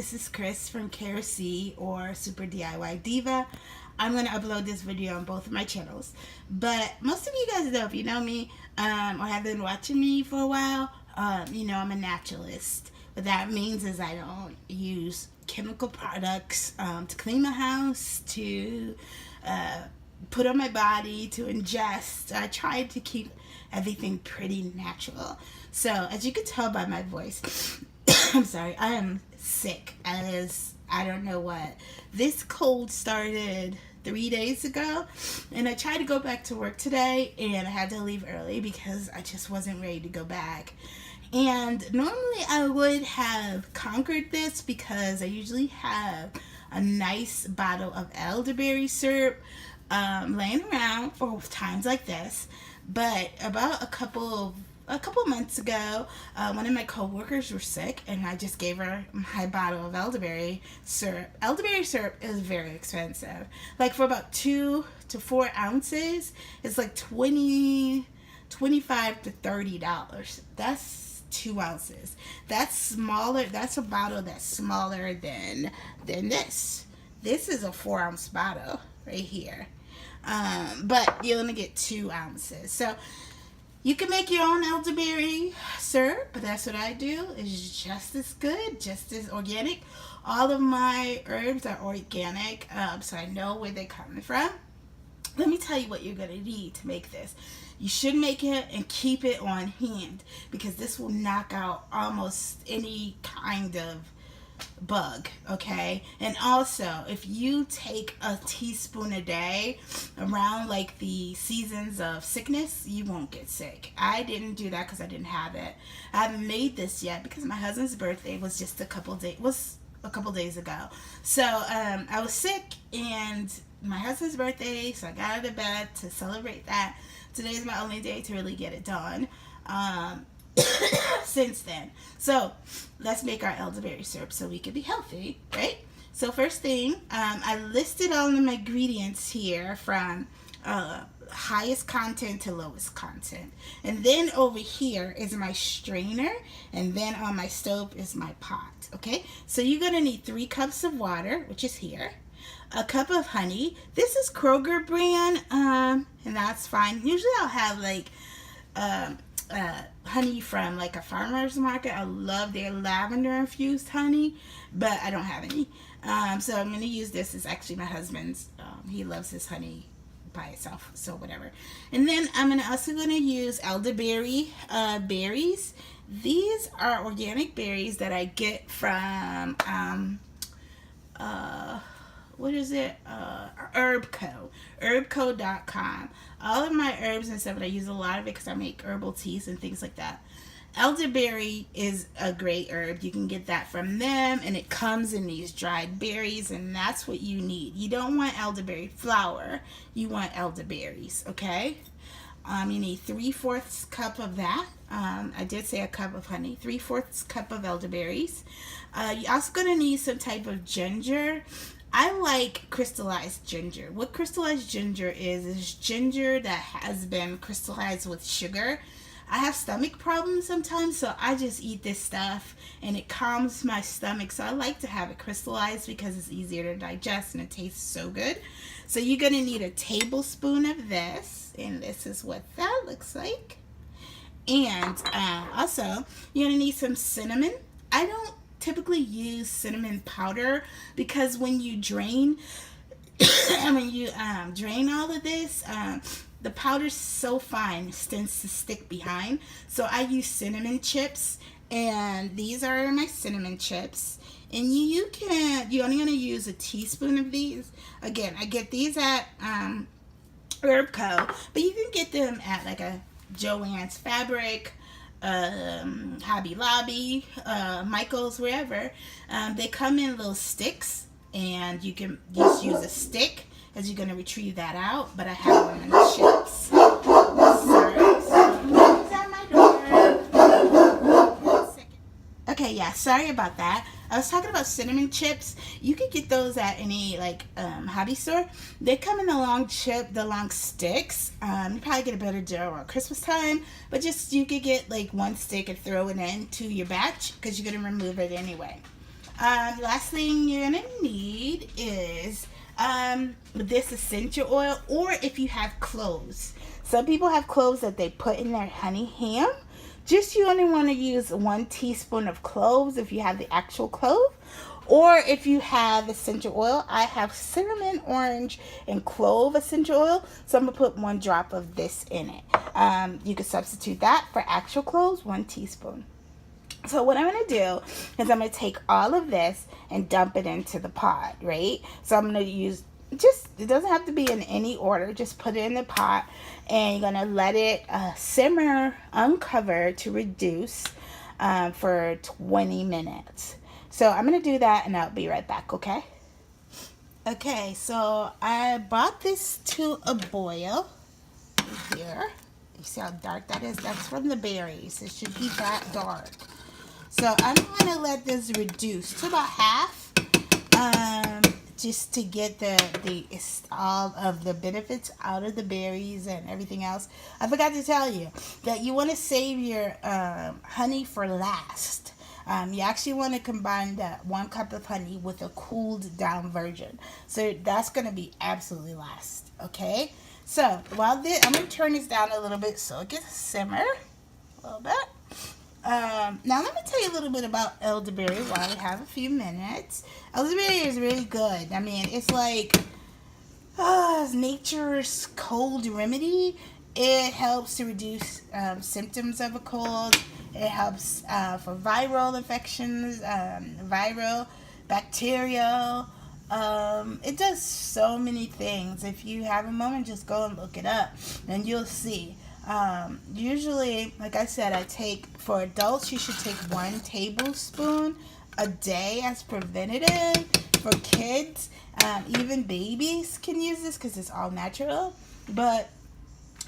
this is Chris from KRC or Super DIY Diva. I'm going to upload this video on both of my channels. But most of you guys know, if you know me or have been watching me for a while, you know I'm a naturalist. What that means is I don't use chemical products to clean my house, to put on my body, to ingest. I try to keep everything pretty natural. So as you can tell by my voice, I'm sorry, I am sick as I don't know what. This cold started 3 days ago, and I tried to go back to work today, and I had to leave early because I just wasn't ready to go back. And normally I would have conquered this because I usually have a nice bottle of elderberry syrup laying around for times like this. But about a couple months ago, one of my coworkers were sick, and I just gave her my bottle of elderberry syrup. Elderberry syrup is very expensive. Like for about 2 to 4 ounces, it's like $25 to $30. That's 2 ounces. That's smaller. That's a bottle that's smaller than this. This is a 4-ounce bottle right here. But you only get 2 ounces. So you can make your own elderberry syrup, but that's what I do. It's just as good, just as organic. All of my herbs are organic, so I know where they're coming from. Let me tell you what you're going to need to make this. You should make it and keep it on hand because this will knock out almost any kind of bug, okay? And also, if you take a teaspoon a day around like the seasons of sickness, you won't get sick. I didn't do that because I didn't have it. I haven't made this yet because my husband's birthday was just a couple days ago. So I was sick, and my husband's birthday, so I got out of bed to celebrate that. Today's my only day to really get it done. Since then. So let's make our elderberry syrup so we can be healthy, right? So first thing, I listed all of my ingredients here from highest content to lowest content. And then over here is my strainer, and then on my stove is my pot, okay? So you're gonna need 3 cups of water, which is here, a cup of honey. This is Kroger brand, and that's fine. Usually I'll have like honey from like a farmer's market. I love their lavender infused honey, but I don't have any. So I'm going to use this. It's actually my husband's. He loves his honey by itself, so whatever. And then I'm also going to use elderberry berries. These are organic berries that I get from what is it? Herbco.com. All of my herbs and stuff, and I use a lot of it because I make herbal teas and things like that. Elderberry is a great herb. You can get that from them, and it comes in these dried berries, and that's what you need. You don't want elderberry flower. You want elderberries, okay? You need 3/4 cup of that. I did say a cup of honey. 3/4 cup of elderberries. You're also going to need some type of ginger. I like crystallized ginger. What crystallized ginger is ginger that has been crystallized with sugar. I have stomach problems sometimes, so I just eat this stuff and it calms my stomach. So I like to have it crystallized because it's easier to digest and it tastes so good. So you're going to need a tablespoon of this, and this is what that looks like. And also, you're going to need some cinnamon. I don't typically use cinnamon powder because when you drain drain all of this, the powder's so fine it tends to stick behind. So I use cinnamon chips, and these are my cinnamon chips. And you're only going to use a teaspoon of these. Again, I get these at Herbco, but you can get them at like a Joann's Fabric, Hobby Lobby, Michael's, wherever. They come in little sticks, and you can just use a stick as you're going to retrieve that out. But I have them in chips. Okay, yeah, sorry about that. I was talking about cinnamon chips. You can get those at any like hobby store. They come in the long sticks. You probably get a better deal around Christmas time, but just you could get like one stick and throw it into your batch because you're gonna remove it anyway. Last thing you're gonna need is this essential oil, or if you have cloves. Some people have cloves that they put in their honey ham. Just you only want to use 1 teaspoon of cloves if you have the actual clove. Or if you have essential oil, I have cinnamon, orange, and clove essential oil. So I'm going to put 1 drop of this in it. You can substitute that for actual cloves, 1 teaspoon. So what I'm going to do is I'm going to take all of this and dump it into the pot, right? So I'm going to use it doesn't have to be in any order. Just put it in the pot and you're going to let it simmer uncovered to reduce for 20 minutes. So I'm going to do that and I'll be right back, okay? Okay, so I brought this to a boil here. You see how dark that is? That's from the berries. It should be that dark. So I'm going to let this reduce to about half. Just to get all of the benefits out of the berries and everything else. I forgot to tell you that you want to save your honey for last. You actually want to combine that 1 cup of honey with a cooled down version. So that's going to be absolutely last. Okay. So while I'm going to turn this down a little bit so it gets simmer a little bit. Now let me tell you a little bit about elderberry while we have a few minutes. Elderberry is really good. I mean, it's like nature's cold remedy. It helps to reduce symptoms of a cold. It helps for viral infections, viral, bacterial. It does so many things. If you have a moment, just go and look it up and you'll see. Usually, like I said, for adults, you should take 1 tablespoon a day as preventative. For kids, even babies can use this because it's all natural, but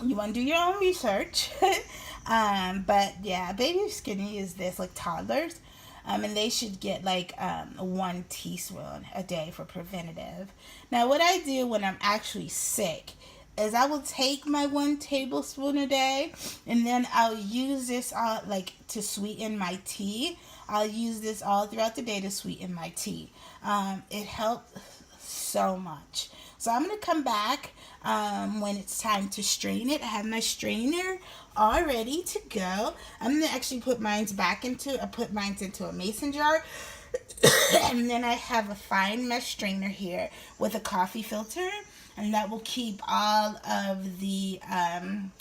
you want to do your own research. But yeah, babies can use this, like toddlers, and they should get like 1 teaspoon a day for preventative. Now, what I do when I'm actually sick is I will take my 1 tablespoon a day, and then I'll use this to sweeten my tea. I'll use this all throughout the day to sweeten my tea. It helps so much. So I'm going to come back when it's time to strain it. I have my strainer all ready to go. I'm going to actually put mine into a mason jar. And then I have a fine mesh strainer here with a coffee filter. And that will keep all of the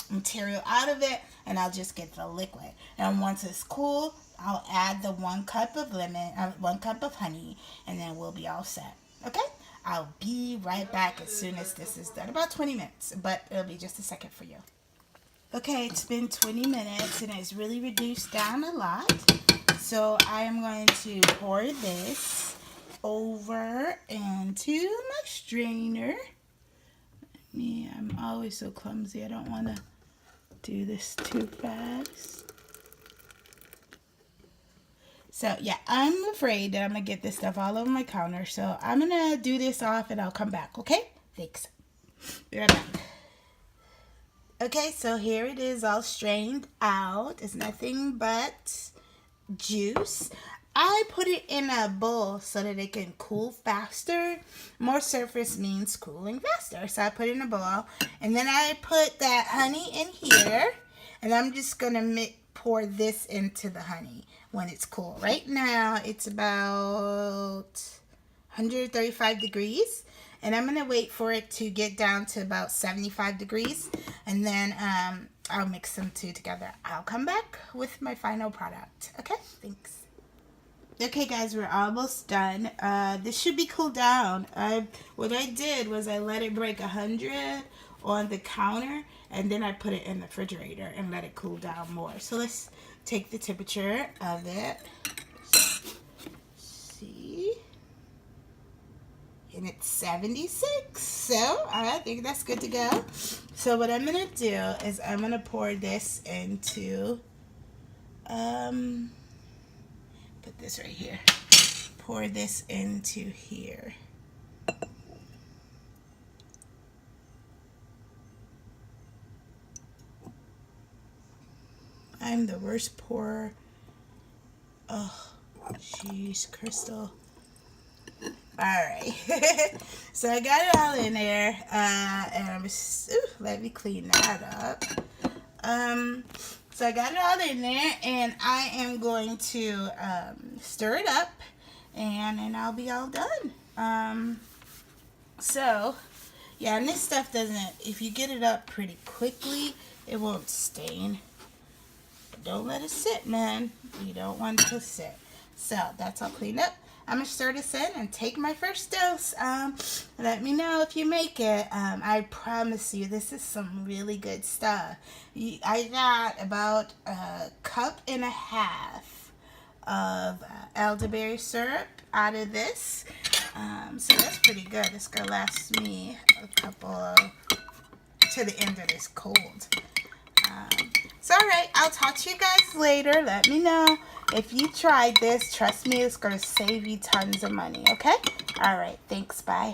material out of it, and I'll just get the liquid. And once it's cool, I'll add the 1 cup of 1 cup of honey, and then we'll be all set. Okay? I'll be right back as soon as this is done. About 20 minutes, but it'll be just a second for you. Okay, it's been 20 minutes, and it's really reduced down a lot. So I am going to pour this over into my strainer. I'm always so clumsy. I don't want to do this too fast. So yeah, I'm afraid that I'm going to get this stuff all over my counter. So I'm going to do this off and I'll come back. Okay? Thanks. Be right back. Okay, so here it is all strained out. It's nothing but juice. I put it in a bowl so that it can cool faster. More surface means cooling faster. So I put it in a bowl. And then I put that honey in here. And I'm just going to pour this into the honey when it's cool. Right now, it's about 135 degrees. And I'm going to wait for it to get down to about 75 degrees. And then I'll mix them two together. I'll come back with my final product. Okay, thanks. Okay guys, we're almost done. This should be cooled down. What I did was I let it break 100 on the counter, and then I put it in the refrigerator and let it cool down more. So let's take the temperature of it. See? And it's 76. So I think that's good to go. So what I'm going to do is I'm going to pour this into... put this right here. Pour this into here. I'm the worst pourer. Oh, jeez, Crystal. Alright. So I got it all in there. And I'm just, let me clean that up. So I got it all in there, and I am going to stir it up, and then I'll be all done. So yeah, and this stuff doesn't, if you get it up pretty quickly, it won't stain. Don't let it sit, man. You don't want it to sit. So that's all cleaned up. I'm going to stir this in and take my first dose. Let me know if you make it. I promise you, this is some really good stuff. I got about a cup and a half of elderberry syrup out of this. So that's pretty good. It's going to last me a couple to the end of this cold. So alright, I'll talk to you guys later. Let me know if you tried this. Trust me, it's going to save you tons of money, okay? Alright, thanks, bye.